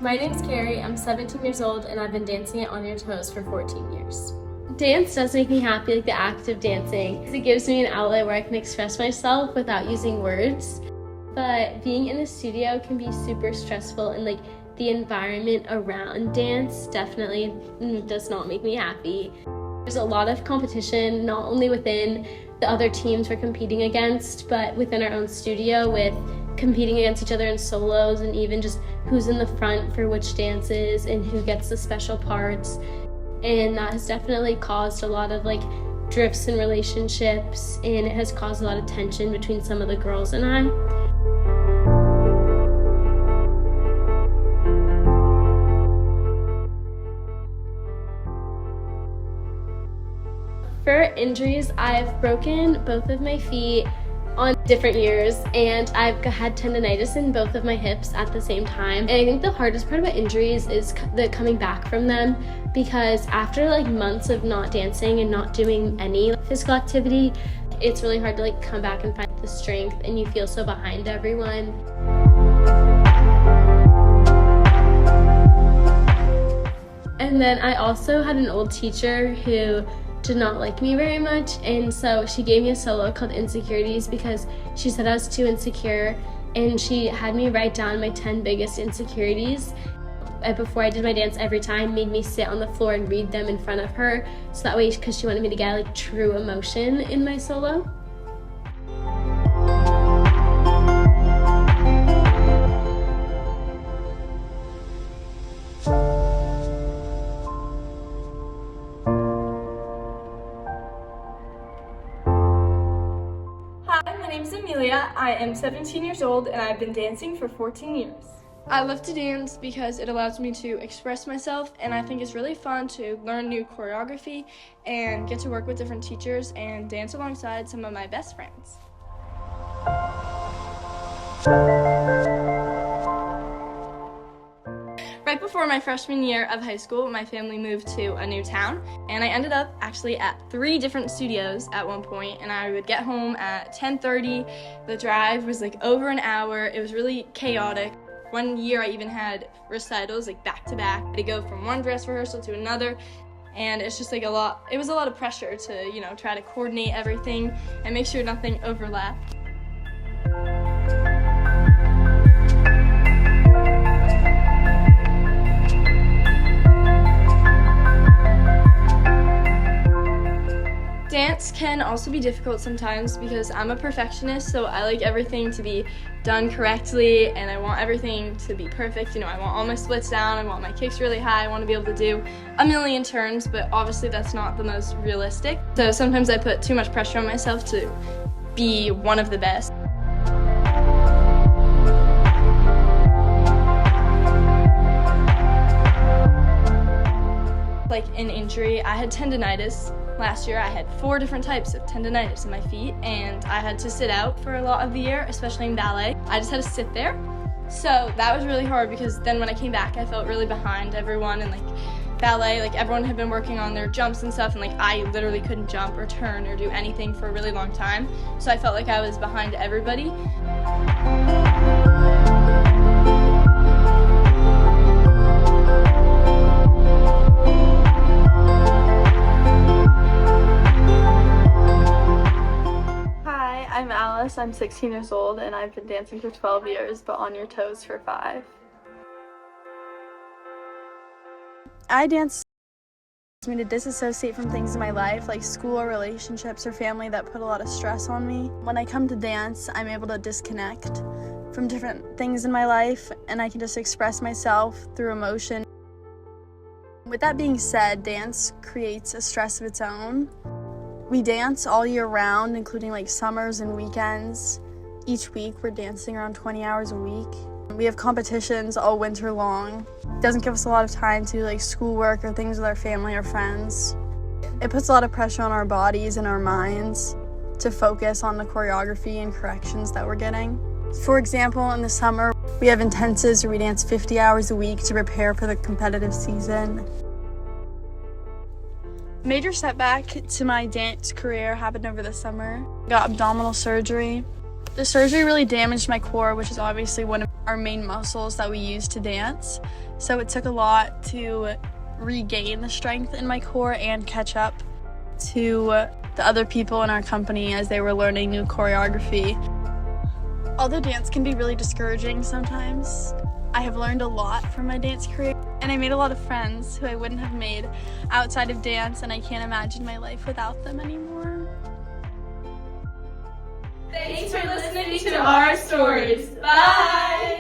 My name's Carrie, I'm 17 years old, and I've been dancing at On Your Toes for 14 years. Dance does make me happy, like the act of dancing. It gives me an outlet where I can express myself without using words. But being in the studio can be super stressful, and like the environment around dance definitely does not make me happy. There's a lot of competition, not only within the other teams we're competing against, but within our own studio with competing against each other in solos, and even just who's in the front for which dances and who gets the special parts. And that has definitely caused a lot of like drifts in relationships, and it has caused a lot of tension between some of the girls and I. For injuries, I've broken both of my feet on different years, and I've had tendonitis in both of my hips at the same time. And I think the hardest part about injuries is the coming back from them, because after like months of not dancing and not doing any physical activity, it's really hard to like come back and find the strength, and you feel so behind everyone. And then I also had an old teacher who did not like me very much, and so she gave me a solo called Insecurities because she said I was too insecure, and she had me write down my 10 biggest insecurities before I did my dance every time, made me sit on the floor and read them in front of her, so that way, because she wanted me to get like true emotion in my solo. My name is Amelia. I am 17 years old and I've been dancing for 14 years. I love to dance because it allows me to express myself, and I think it's really fun to learn new choreography and get to work with different teachers and dance alongside some of my best friends. Right before my freshman year of high school, my family moved to a new town, and I ended up actually at 3 different studios at one point, and I would get home at 10:30. The drive was like over an hour. It was really chaotic. One year I even had recitals like back to back to go from one dress rehearsal to another, and it's just like a lot. It was a lot of pressure to, try to coordinate everything and make sure nothing overlapped. Dance can also be difficult sometimes because I'm a perfectionist, so I like everything to be done correctly, and I want everything to be perfect. I want all my splits down, I want my kicks really high, I want to be able to do a million turns, but obviously that's not the most realistic. So sometimes I put too much pressure on myself to be one of the best. Like an injury, I had tendonitis. Last year I had 4 different types of tendonitis in my feet, and I had to sit out for a lot of the year, especially in ballet. I just had to sit there. So that was really hard because then when I came back I felt really behind everyone, and like ballet, like everyone had been working on their jumps and stuff, and like I literally couldn't jump or turn or do anything for a really long time. So I felt like I was behind everybody. I'm Alice, I'm 16 years old, and I've been dancing for 12 years, but On Your Toes for 5. I dance me to disassociate from things in my life, like school or relationships or family that put a lot of stress on me. When I come to dance, I'm able to disconnect from different things in my life, and I can just express myself through emotion. With that being said, dance creates a stress of its own. We dance all year round, including like summers and weekends. Each week we're dancing around 20 hours a week. We have competitions all winter long. It doesn't give us a lot of time to do like schoolwork or things with our family or friends. It puts a lot of pressure on our bodies and our minds to focus on the choreography and corrections that we're getting. For example, in the summer, we have intensives where we dance 50 hours a week to prepare for the competitive season. Major setback to my dance career happened over the summer. Got abdominal surgery. The surgery really damaged my core, which is obviously one of our main muscles that we use to dance. So it took a lot to regain the strength in my core and catch up to the other people in our company as they were learning new choreography. Although dance can be really discouraging sometimes, I have learned a lot from my dance career, and I made a lot of friends who I wouldn't have made outside of dance, and I can't imagine my life without them anymore. Thanks for listening to our stories. Bye!